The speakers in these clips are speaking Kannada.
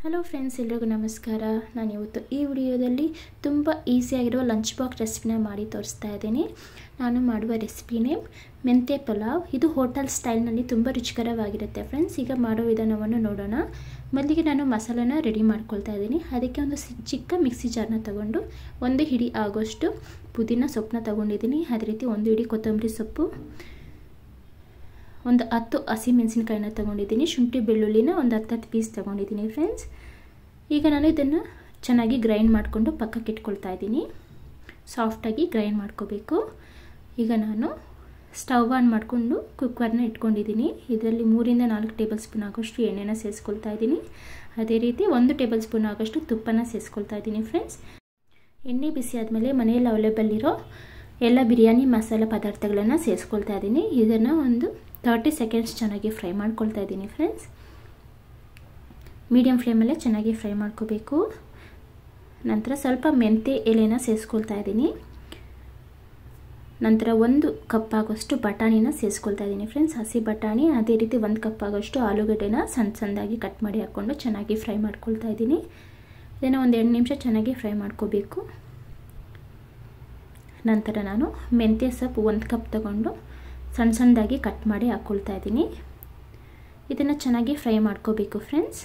ಹಲೋ ಫ್ರೆಂಡ್ಸ್, ಎಲ್ಲರಿಗೂ ನಮಸ್ಕಾರ. ನಾನು ಇವತ್ತು ಈ ವಿಡಿಯೋದಲ್ಲಿ ತುಂಬ ಈಸಿಯಾಗಿರುವ ಲಂಚ್ ಬಾಕ್ಸ್ ರೆಸಿಪಿನ ಮಾಡಿ ತೋರಿಸ್ತಾ ಇದ್ದೀನಿ. ನಾನು ಮಾಡುವ ರೆಸಿಪಿನೇ ಮೆಂತ್ಯ ಪಲಾವ್. ಇದು ಹೋಟೆಲ್ ಸ್ಟೈಲ್ನಲ್ಲಿ ತುಂಬ ರುಚಿಕರವಾಗಿರುತ್ತೆ ಫ್ರೆಂಡ್ಸ್. ಈಗ ಮಾಡೋ ವಿಧಾನವನ್ನು ನೋಡೋಣ. ಮೊದಲಿಗೆ ನಾನು ಮಸಾಲೆನ ರೆಡಿ ಮಾಡ್ಕೊಳ್ತಾ ಇದ್ದೀನಿ. ಅದಕ್ಕೆ ಒಂದು ಚಿಕ್ಕ ಮಿಕ್ಸಿ ಜಾರ್ನ ತಗೊಂಡು ಒಂದು ಹಿಡಿ ಆಗೋಷ್ಟು ಪುದೀನ ಸೊಪ್ಪನ್ನ ತಗೊಂಡಿದ್ದೀನಿ. ಅದೇ ರೀತಿ ಒಂದು ಹಿಡಿ ಕೊತ್ತಂಬರಿ ಸೊಪ್ಪು, ಒಂದು 10 ಹಸಿಮೆಣಸಿನಕಾಯಿನ ತೊಗೊಂಡಿದ್ದೀನಿ. ಶುಂಠಿ ಬೆಳ್ಳುಳ್ಳಿನ ಒಂದು 10 ಪೀಸ್ ತೊಗೊಂಡಿದ್ದೀನಿ ಫ್ರೆಂಡ್ಸ್. ಈಗ ನಾನು ಇದನ್ನು ಚೆನ್ನಾಗಿ ಗ್ರೈಂಡ್ ಮಾಡಿಕೊಂಡು ಪಕ್ಕಕ್ಕೆ ಇಟ್ಕೊಳ್ತಾ ಇದ್ದೀನಿ. ಸಾಫ್ಟಾಗಿ ಗ್ರೈಂಡ್ ಮಾಡ್ಕೋಬೇಕು. ಈಗ ನಾನು ಸ್ಟವ್ ಆನ್ ಮಾಡಿಕೊಂಡು ಕುಕ್ಕರ್ನ ಇಟ್ಕೊಂಡಿದ್ದೀನಿ. ಇದರಲ್ಲಿ 3 ರಿಂದ 4 ಟೇಬಲ್ ಸ್ಪೂನ್ ಆಗೋಷ್ಟು ಎಣ್ಣೆನ ಸೇರಿಸ್ಕೊಳ್ತಾ ಇದ್ದೀನಿ. ಅದೇ ರೀತಿ 1 ಟೇಬಲ್ ಸ್ಪೂನ್ ಆಗೋಷ್ಟು ತುಪ್ಪನ ಸೇರಿಸ್ಕೊಳ್ತಾ ಇದ್ದೀನಿ ಫ್ರೆಂಡ್ಸ್. ಎಣ್ಣೆ ಬಿಸಿ ಆದಮೇಲೆ ಮನೆಯಲ್ಲಿ ಅವೈಲೇಬಲ್ ಇರೋ ಎಲ್ಲ ಬಿರಿಯಾನಿ ಮಸಾಲೆ ಪದಾರ್ಥಗಳನ್ನು ಸೇರಿಸ್ಕೊಳ್ತಾ ಇದ್ದೀನಿ. ಇದನ್ನು ಒಂದು 30 ಸೆಕೆಂಡ್ಸ್ ಚೆನ್ನಾಗಿ ಫ್ರೈ ಮಾಡ್ಕೊಳ್ತಾ ಇದ್ದೀನಿ ಫ್ರೆಂಡ್ಸ್. ಮೀಡಿಯಂ ಫ್ಲೇಮಲ್ಲೇ ಚೆನ್ನಾಗಿ ಫ್ರೈ ಮಾಡ್ಕೋಬೇಕು. ನಂತರ ಸ್ವಲ್ಪ ಮೆಂತ್ಯ ಎಲೆನ ಸೇರಿಸ್ಕೊಳ್ತಾ ಇದ್ದೀನಿ. ನಂತರ 1 ಕಪ್ ಆಗೋಷ್ಟು ಬಟಾಣಿನ ಸೇರಿಸ್ಕೊಳ್ತಾ ಇದ್ದೀನಿ ಫ್ರೆಂಡ್ಸ್, ಹಸಿ ಬಟಾಣಿ. ಅದೇ ರೀತಿ 1 ಕಪ್ ಆಗೋಷ್ಟು ಆಲೂಗಡ್ಡೆನ ಸಣ್ಣದಾಗಿ ಕಟ್ ಮಾಡಿ ಹಾಕ್ಕೊಂಡು ಚೆನ್ನಾಗಿ ಫ್ರೈ ಮಾಡ್ಕೊಳ್ತಾ ಇದ್ದೀನಿ. ಇದನ್ನು ಒಂದು 2 ನಿಮಿಷ ಚೆನ್ನಾಗಿ ಫ್ರೈ ಮಾಡ್ಕೋಬೇಕು. ನಂತರ ನಾನು ಮೆಂತ್ಯ ಸೊಪ್ಪು 1 ಕಪ್ ತಗೊಂಡು ಸಣ್ಣದಾಗಿ ಕಟ್ ಮಾಡಿ ಹಾಕ್ಕೊಳ್ತಾ ಇದ್ದೀನಿ. ಇದನ್ನು ಚೆನ್ನಾಗಿ ಫ್ರೈ ಮಾಡ್ಕೋಬೇಕು ಫ್ರೆಂಡ್ಸ್.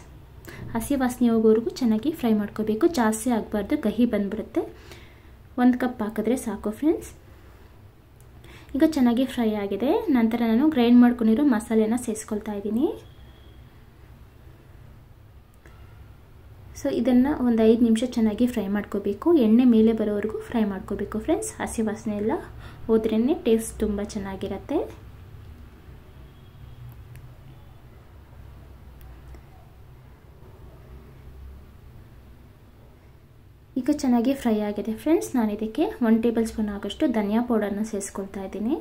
ಹಸಿ ವಾಸನೆ ಹೋಗೋವರೆಗೂ ಚೆನ್ನಾಗಿ ಫ್ರೈ ಮಾಡ್ಕೋಬೇಕು. ಜಾಸ್ತಿ ಆಗಬಾರ್ದು, ಕಹಿ ಬಂದ್ಬಿಡುತ್ತೆ. 1 ಕಪ್ ಹಾಕಿದ್ರೆ ಸಾಕು ಫ್ರೆಂಡ್ಸ್. ಈಗ ಚೆನ್ನಾಗಿ ಫ್ರೈ ಆಗಿದೆ. ನಂತರ ನಾನು ಗ್ರೈಂಡ್ ಮಾಡ್ಕೊಂಡಿರೋ ಮಸಾಲೆನ ಸೇರಿಸ್ಕೊಳ್ತಾ ಇದ್ದೀನಿ. ಸೊ ಇದನ್ನು ಒಂದು 5 ನಿಮಿಷ ಚೆನ್ನಾಗಿ ಫ್ರೈ ಮಾಡ್ಕೋಬೇಕು. ಎಣ್ಣೆ ಮೇಲೆ ಬರೋವರೆಗೂ ಫ್ರೈ ಮಾಡ್ಕೋಬೇಕು ಫ್ರೆಂಡ್ಸ್. ಹಸಿ ವಾಸನೆ ಎಲ್ಲ ಹೋದ್ರೇ ಟೇಸ್ಟ್ ತುಂಬ ಚೆನ್ನಾಗಿರುತ್ತೆ. ಈಗ ಚೆನ್ನಾಗಿ ಫ್ರೈ ಆಗಿದೆ ಫ್ರೆಂಡ್ಸ್. ನಾನು ಇದಕ್ಕೆ 1 ಟೇಬಲ್ ಸ್ಪೂನ್ ಆಗೋಷ್ಟು ಧನಿಯಾ ಪೌಡರ್ನ ಸೇರಿಸ್ಕೊಳ್ತಾ ಇದ್ದೀನಿ.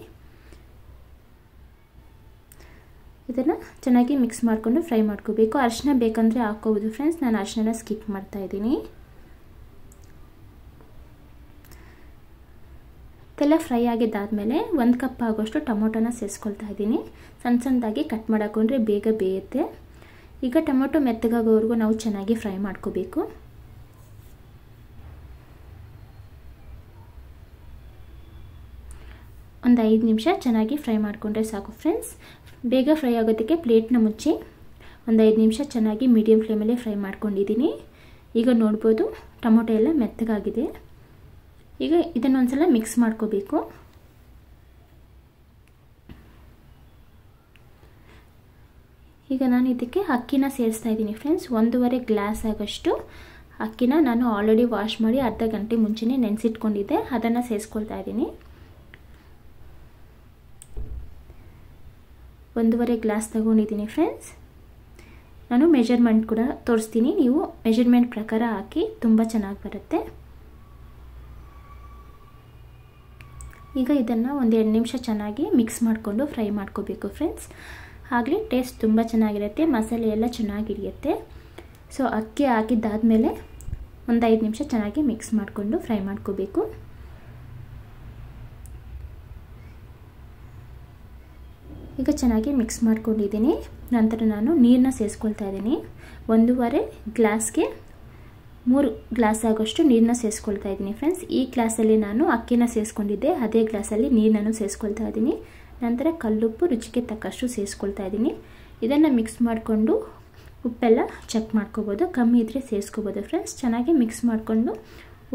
ಇದನ್ನು ಚೆನ್ನಾಗಿ ಮಿಕ್ಸ್ ಮಾಡಿಕೊಂಡು ಫ್ರೈ ಮಾಡ್ಕೋಬೇಕು. ಅರಿಶಿನ ಬೇಕಂದರೆ ಹಾಕೋಬೋದು ಫ್ರೆಂಡ್ಸ್. ನಾನು ಅರಿಶಿನ ಸ್ಕಿಪ್ ಮಾಡ್ತಾ ಇದ್ದೀನಿ. ಇದೆಲ್ಲ ಫ್ರೈ ಆಗಿದ್ದಾದಮೇಲೆ 1 ಕಪ್ ಆಗೋಷ್ಟು ಟೊಮೊಟೊನ ಸೇರಿಸ್ಕೊಳ್ತಾ ಇದ್ದೀನಿ. ಸಣ್ಣದಾಗಿ ಕಟ್ ಮಾಡಾಕೊಂಡ್ರೆ ಬೇಗ ಬೇಯುತ್ತೆ. ಈಗ ಟೊಮೊಟೊ ಮೆತ್ತಗಾಗೋವರೆಗೂ ನಾವು ಚೆನ್ನಾಗಿ ಫ್ರೈ ಮಾಡ್ಕೋಬೇಕು. ಒಂದು 5 ನಿಮಿಷ ಚೆನ್ನಾಗಿ ಫ್ರೈ ಮಾಡಿಕೊಂಡ್ರೆ ಸಾಕು ಫ್ರೆಂಡ್ಸ್. ಬೇಗ ಫ್ರೈ ಆಗೋದಕ್ಕೆ ಪ್ಲೇಟ್ನ ಮುಚ್ಚಿ ಒಂದು 5 ನಿಮಿಷ ಚೆನ್ನಾಗಿ ಮೀಡಿಯಂ ಫ್ಲೇಮಲ್ಲಿ ಫ್ರೈ ಮಾಡ್ಕೊಂಡಿದ್ದೀನಿ. ಈಗ ನೋಡ್ಬೋದು ಟೊಮೊಟೊ ಎಲ್ಲ ಮೆತ್ತಗಾಗಿದೆ. ಈಗ ಇದನ್ನೊಂದ್ಸಲ ಮಿಕ್ಸ್ ಮಾಡ್ಕೋಬೇಕು. ಈಗ ನಾನು ಇದಕ್ಕೆ ಅಕ್ಕಿನ ಸೇರಿಸ್ತಾ ಇದ್ದೀನಿ ಫ್ರೆಂಡ್ಸ್. 1.5 ಗ್ಲಾಸ್ ಆಗೋಷ್ಟು ಅಕ್ಕಿನ ನಾನು ಆಲ್ರೆಡಿ ವಾಶ್ ಮಾಡಿ ಅರ್ಧ ಗಂಟೆ ಮುಂಚೆನೇ ನೆನೆಸಿಟ್ಕೊಂಡಿದ್ದೆ. ಅದನ್ನು ಸೇರಿಸ್ಕೊಳ್ತಾ ಇದ್ದೀನಿ. 1.5 ಗ್ಲಾಸ್ ತಗೊಂಡಿದ್ದೀನಿ ಫ್ರೆಂಡ್ಸ್. ನಾನು ಮೆಜರ್ಮೆಂಟ್ ಕೂಡ ತೋರಿಸ್ತೀನಿ. ನೀವು ಮೆಜರ್ಮೆಂಟ್ ಪ್ರಕಾರ ಹಾಕಿ, ತುಂಬ ಚೆನ್ನಾಗಿ ಬರುತ್ತೆ. ಈಗ ಇದನ್ನು ಒಂದು 2 ನಿಮಿಷ ಚೆನ್ನಾಗಿ ಮಿಕ್ಸ್ ಮಾಡಿಕೊಂಡು ಫ್ರೈ ಮಾಡ್ಕೋಬೇಕು ಫ್ರೆಂಡ್ಸ್. ಆಗಲೇ ಟೇಸ್ಟ್ ತುಂಬ ಚೆನ್ನಾಗಿರುತ್ತೆ, ಮಸಾಲೆ ಎಲ್ಲ ಚೆನ್ನಾಗಿ ಹಿಡಿಯುತ್ತೆ. ಸೊ ಅಕ್ಕಿ ಹಾಕಿದ್ದಾದಮೇಲೆ ಒಂದು 5 ನಿಮಿಷ ಚೆನ್ನಾಗಿ ಮಿಕ್ಸ್ ಮಾಡಿಕೊಂಡು ಫ್ರೈ ಮಾಡ್ಕೋಬೇಕು. ಈಗ ಚೆನ್ನಾಗಿ ಮಿಕ್ಸ್ ಮಾಡ್ಕೊಂಡಿದ್ದೀನಿ. ನಂತರ ನಾನು ನೀರನ್ನ ಸೇರಿಸ್ಕೊಳ್ತಾ ಇದ್ದೀನಿ. 1.5 ಗ್ಲಾಸ್ಗೆ 3 ಗ್ಲಾಸ್ ಆಗೋಷ್ಟು ನೀರನ್ನ ಸೇರಿಸ್ಕೊಳ್ತಾ ಇದ್ದೀನಿ ಫ್ರೆಂಡ್ಸ್. ಈ ಗ್ಲಾಸಲ್ಲಿ ನಾನು ಅಕ್ಕಿನ ಸೇರಿಸ್ಕೊಂಡಿದ್ದೆ, ಅದೇ ಗ್ಲಾಸಲ್ಲಿ ನೀರನ್ನು ಸೇರಿಸ್ಕೊಳ್ತಾ ಇದ್ದೀನಿ. ನಂತರ ಕಲ್ಲುಪ್ಪು ರುಚಿಗೆ ತಕ್ಕಷ್ಟು ಸೇರಿಸ್ಕೊಳ್ತಾ ಇದ್ದೀನಿ. ಇದನ್ನು ಮಿಕ್ಸ್ ಮಾಡಿಕೊಂಡು ಉಪ್ಪೆಲ್ಲ ಚೆಕ್ ಮಾಡ್ಕೋಬೋದು, ಕಮ್ಮಿ ಇದ್ದರೆ ಸೇರಿಸ್ಕೋಬೋದು ಫ್ರೆಂಡ್ಸ್. ಚೆನ್ನಾಗಿ ಮಿಕ್ಸ್ ಮಾಡಿಕೊಂಡು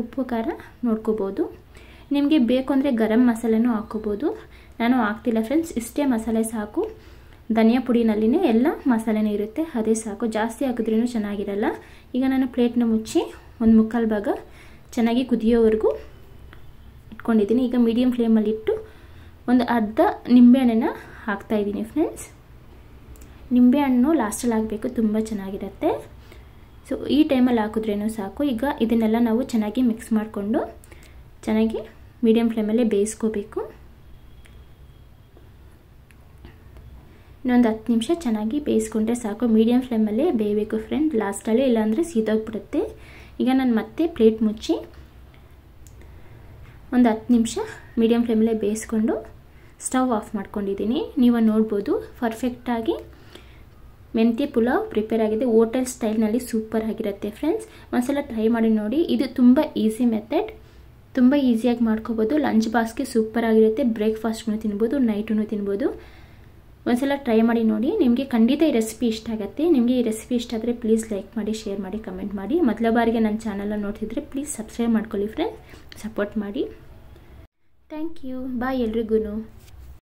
ಉಪ್ಪು ಖಾರ ನೋಡ್ಕೋಬೋದು. ನಿಮಗೆ ಬೇಕು ಅಂದರೆ ಗರಂ ಮಸಾಲೆನೂ ಹಾಕ್ಕೋಬೋದು. ನಾನು ಹಾಕ್ತಿಲ್ಲ ಫ್ರೆಂಡ್ಸ್, ಇಷ್ಟೇ ಮಸಾಲೆ ಸಾಕು. ಧನಿಯಾ ಪುಡಿನಲ್ಲಿನೇ ಎಲ್ಲ ಮಸಾಲೆನೇ ಇರುತ್ತೆ, ಅದೇ ಸಾಕು. ಜಾಸ್ತಿ ಹಾಕಿದ್ರೂ ಚೆನ್ನಾಗಿರಲ್ಲ. ಈಗ ನಾನು ಪ್ಲೇಟ್ನ ಮುಚ್ಚಿ 1/4 ಭಾಗ ಚೆನ್ನಾಗಿ ಕುದಿಯೋವರೆಗೂ ಇಟ್ಕೊಂಡಿದ್ದೀನಿ. ಈಗ ಮೀಡಿಯಂ ಫ್ಲೇಮಲ್ಲಿ ಇಟ್ಟು ಒಂದು ಅರ್ಧ ನಿಂಬೆಹಣ್ಣನ್ನು ಹಾಕ್ತಾಯಿದ್ದೀನಿ ಫ್ರೆಂಡ್ಸ್. ನಿಂಬೆಹಣ್ಣು ಲಾಸ್ಟಲ್ಲಿ ಹಾಕಬೇಕು, ತುಂಬ ಚೆನ್ನಾಗಿರುತ್ತೆ. ಸೊ ಈ ಟೈಮಲ್ಲಿ ಹಾಕಿದ್ರೇನೂ ಸಾಕು. ಈಗ ಇದನ್ನೆಲ್ಲ ನಾವು ಚೆನ್ನಾಗಿ ಮಿಕ್ಸ್ ಮಾಡಿಕೊಂಡು ಚೆನ್ನಾಗಿ ಮೀಡಿಯಂ ಫ್ಲೇಮಲ್ಲೇ ಬೇಯಿಸ್ಕೋಬೇಕು. ಇನ್ನೊಂದು 10 ನಿಮಿಷ ಚೆನ್ನಾಗಿ ಬೇಯಿಸ್ಕೊಂಡ್ರೆ ಸಾಕು. ಮೀಡಿಯಂ ಫ್ಲೇಮಲ್ಲೇ ಬೇಯಬೇಕು ಫ್ರೆಂಡ್, ಲಾಸ್ಟಲ್ಲಿ, ಇಲ್ಲಾಂದರೆ ಸೀದೋಗ್ಬಿಡುತ್ತೆ. ಈಗ ನಾನು ಮತ್ತೆ ಪ್ಲೇಟ್ ಮುಚ್ಚಿ ಒಂದು 10 ನಿಮಿಷ ಮೀಡಿಯಂ ಫ್ಲೇಮಲ್ಲೇ ಬೇಯಿಸ್ಕೊಂಡು ಸ್ಟವ್ ಆಫ್ ಮಾಡ್ಕೊಂಡಿದ್ದೀನಿ. ನೀವು ನೋಡ್ಬೋದು ಪರ್ಫೆಕ್ಟಾಗಿ ಮೆಂತ್ಯ ಪುಲಾವ್ ಪ್ರಿಪೇರ್ ಆಗಿದೆ. ಹೋಟೆಲ್ ಸ್ಟೈಲ್ನಲ್ಲಿ ಸೂಪರ್ ಆಗಿರುತ್ತೆ ಫ್ರೆಂಡ್ಸ್. ಒಂದ್ಸಲ ಟ್ರೈ ಮಾಡಿ ನೋಡಿ. ಇದು ತುಂಬ ಈಸಿ ಮೆಥಡ್, ತುಂಬ ಈಸಿಯಾಗಿ ಮಾಡ್ಕೋಬೋದು. ಲಂಚ್ ಬಾಕ್ಸ್ಗೆ ಸೂಪರ್ ಆಗಿರುತ್ತೆ. ಬ್ರೇಕ್ಫಾಸ್ಟ್ಗೂ ತಿನ್ಬೋದು, ನೈಟೂ ತಿನ್ಬೋದು. ಒಂದ್ಸಲ ಟ್ರೈ ಮಾಡಿ ನೋಡಿ. ನಿಮಗೆ ಖಂಡಿತ ಈ ರೆಸಿಪಿ ಇಷ್ಟ ಆಗುತ್ತೆ. ನಿಮಗೆ ಈ ರೆಸಿಪಿ ಇಷ್ಟ ಆದರೆ ಪ್ಲೀಸ್ ಲೈಕ್ ಮಾಡಿ, ಶೇರ್ ಮಾಡಿ, ಕಮೆಂಟ್ ಮಾಡಿ. ಮೊದಲ ಬಾರಿಗೆ ನನ್ನ ಚಾನಲ್ನ ನೋಡ್ತಿದ್ರೆ ಪ್ಲೀಸ್ ಸಬ್ಸ್ಕ್ರೈಬ್ ಮಾಡ್ಕೊಳ್ಳಿ ಫ್ರೆಂಡ್ಸ್, ಸಪೋರ್ಟ್ ಮಾಡಿ. Thank you. ಬಾಯ್ ಎಲ್ರಿಗೂ.